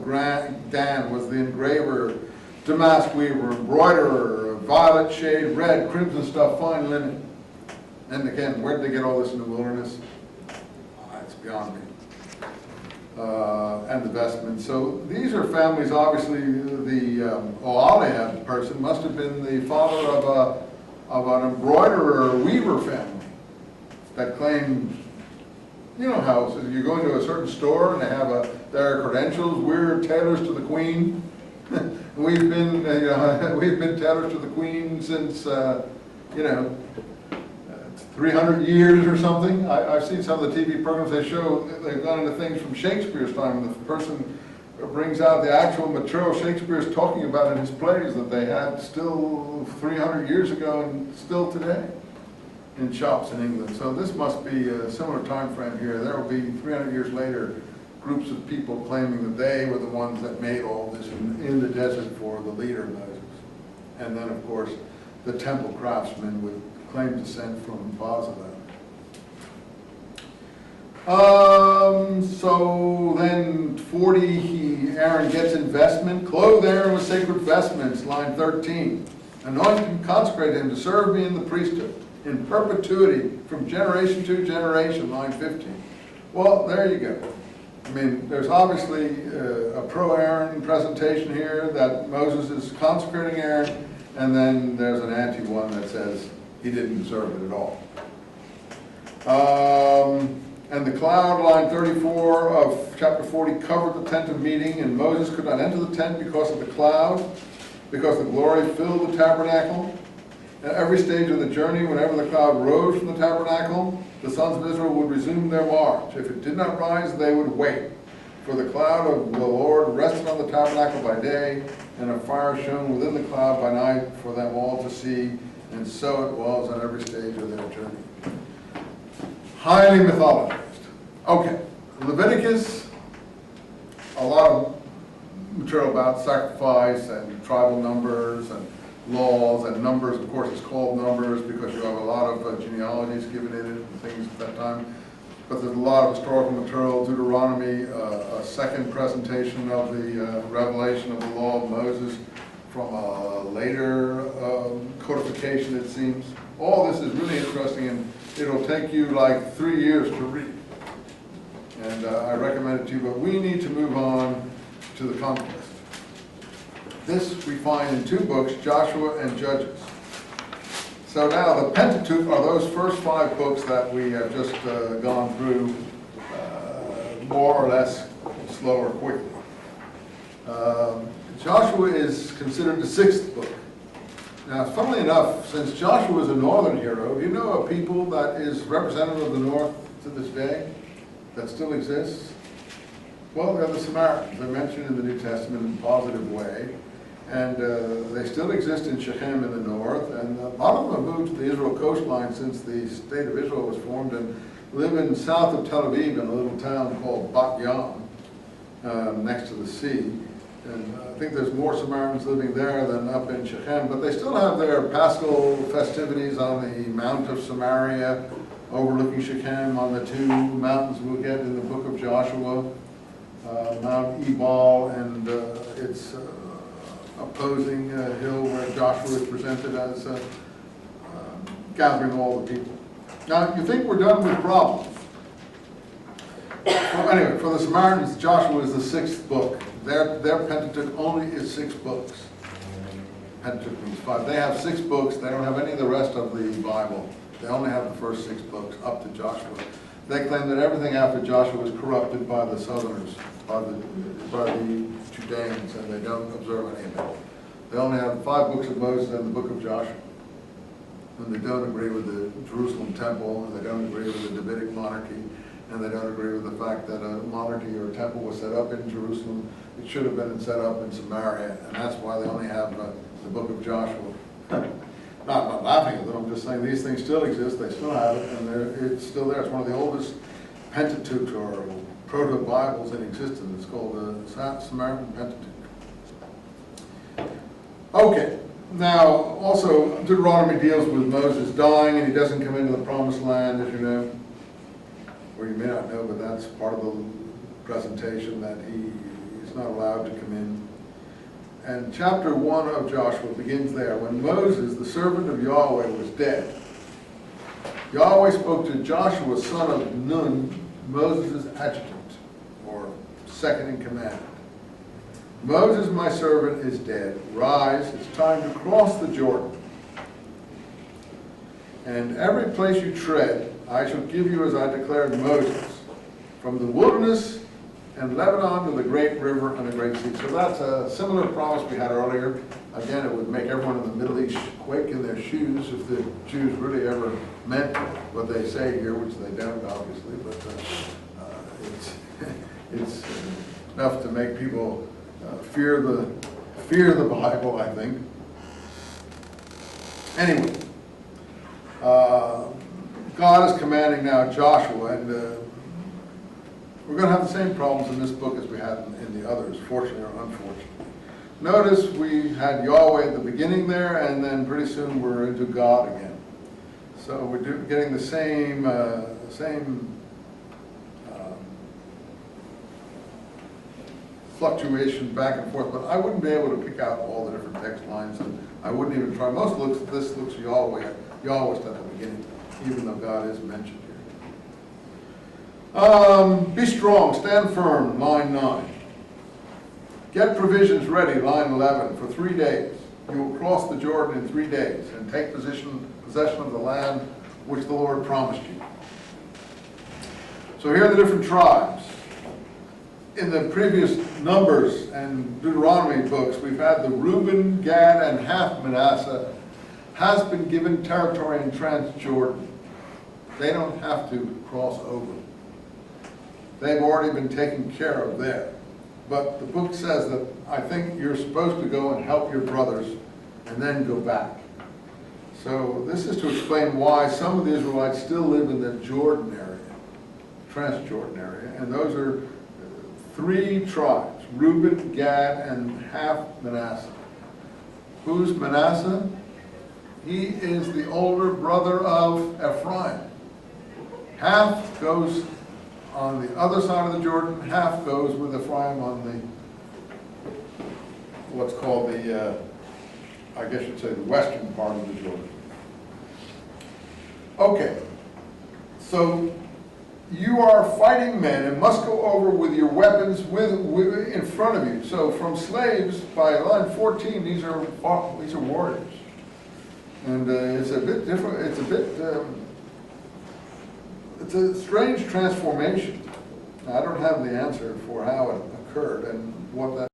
Dan was the engraver, damask weaver, embroiderer, violet shade, red, crimson stuff, fine linen. And again, where did they get all this in the wilderness? It's beyond me. And the vestments. So these are families, obviously, the Oholiab person must have been the father of an embroiderer or weaver family that claimed, you know how so you go into a certain store and they have their credentials, we're tailors to the Queen. We've been, we've been tailors to the Queen since, 300 years or something. I've seen some of the TV programs they show, they've gone into things from Shakespeare's time, and the person brings out the actual material Shakespeare's talking about in his plays that they had still 300 years ago and still today in shops in England. So this must be a similar time frame here. There will be 300 years later groups of people claiming that they were the ones that made all this in the desert for the leader Moses. And then of course the temple craftsmen would claim descent from Bezalel. So then 40, Aaron gets investment. Clothe Aaron with sacred vestments, line 13. Anoint him, consecrate him to serve me in the priesthood in perpetuity from generation to generation, line 15. Well, there you go. I mean, there's obviously a pro-Aaron presentation here that Moses is consecrating Aaron, and then there's an anti-one that says he didn't deserve it at all. And the cloud, line 34 of chapter 40, covered the tent of meeting, and Moses could not enter the tent because of the cloud, because the glory filled the tabernacle. At every stage of the journey, whenever the cloud rose from the tabernacle, the sons of Israel would resume their march. If it did not rise, they would wait. For the cloud of the Lord rested on the tabernacle by day, and a fire shone within the cloud by night for them all to see. And so it was on every stage of their journey. Highly mythologized. Okay, Leviticus, a lot of material about sacrifice and tribal numbers and laws, and numbers, of course, it's called numbers because you have a lot of genealogies given in it and things at that time. But there's a lot of historical material, Deuteronomy, a second presentation of the revelation of the law of Moses from a later codification, it seems. All this is really interesting, and it'll take you like 3 years to read. And I recommend it to you, but we need to move on to the conquest. This we find in 2 books, Joshua and Judges. So now the Pentateuch are those first 5 books that we have just gone through more or less slow or quickly. Joshua is considered the 6th book. Now, funnily enough, since Joshua is a northern hero, do you know a people that is representative of the north to this day that still exists? Well, they're the Samaritans. They're mentioned in the New Testament in a positive way. And they still exist in Shechem in the north, and a lot of them have moved to the Israel coastline since the state of Israel was formed, and live in south of Tel Aviv in a little town called Bat Yam, next to the sea. And I think there's more Samaritans living there than up in Shechem, but they still have their Paschal festivities on the Mount of Samaria, overlooking Shechem, on the 2 mountains we'll get in the book of Joshua, Mount Ebal, and its opposing hill where Joshua is presented as gathering all the people. Now, you think we're done with problems. Well, anyway, for the Samaritans, Joshua is the 6th book. Their Pentateuch only is 6 books. Pentateuch means 5. They have 6 books. They don't have any of the rest of the Bible. They only have the first 6 books up to Joshua. They claim that everything after Joshua was corrupted by the Southerners, by the Judeans, and they don't observe any of it. They only have 5 books of Moses and the book of Joshua. And they don't agree with the Jerusalem temple, and they don't agree with the Davidic monarchy, and they don't agree with the fact that a monarchy or a temple was set up in Jerusalem. It should have been set up in Samaria, and that's why they only have the book of Joshua. Not laughing at them, I'm just saying these things still exist, they still have it, and it's still there. It's one of the oldest Pentateuch or proto-Bibles in existence. It's called the Samaritan Pentateuch. Okay, now also Deuteronomy deals with Moses dying, and he doesn't come into the promised land, as you know. Or you may not know, but that's part of the presentation, that he is was not allowed to come in. And chapter 1 of Joshua begins there. When Moses, the servant of Yahweh, was dead, Yahweh spoke to Joshua, son of Nun, Moses' adjutant, or second in command. Moses, my servant, is dead. Rise, it's time to cross the Jordan. And every place you tread, I shall give you as I declared Moses, from the wilderness and Lebanon to the great river and the great sea. So that's a similar promise we had earlier. Again, it would make everyone in the Middle East quake in their shoes if the Jews really ever meant what they say here, which they don't, obviously, but it's enough to make people fear the Bible, I think. Anyway, God is commanding now Joshua, and we're going to have the same problems in this book as we had in the others, fortunately or unfortunately. Notice we had Yahweh at the beginning there, and then pretty soon we're into God again. So we're getting the same fluctuation back and forth, but I wouldn't be able to pick out all the different text lines, and I wouldn't even try. This looks Yahweh at the beginning, even though God is mentioned here. Be strong, stand firm, line 9. Get provisions ready, line 11, for 3 days. You will cross the Jordan in 3 days and take possession of the land which the Lord promised you. So here are the different tribes. In the previous Numbers and Deuteronomy books, we've had the Reuben, Gad, and half Manasseh has been given territory in Transjordan. They don't have to cross over. They've already been taken care of there. But the book says that I think you're supposed to go and help your brothers and then go back. So this is to explain why some of the Israelites still live in the Jordan area, Transjordan area, and those are 3 tribes, Reuben, Gad, and half Manasseh. Who's Manasseh? He is the older brother of Ephraim. Half goes on the other side of the Jordan, half goes with Ephraim on the, what's called the, I guess you'd say the western part of the Jordan. Okay, so you are fighting men and must go over with your weapons in front of you. So from slaves, by line 14, these are warriors. And it's a bit different, it's a strange transformation. I don't have the answer for how it occurred and what that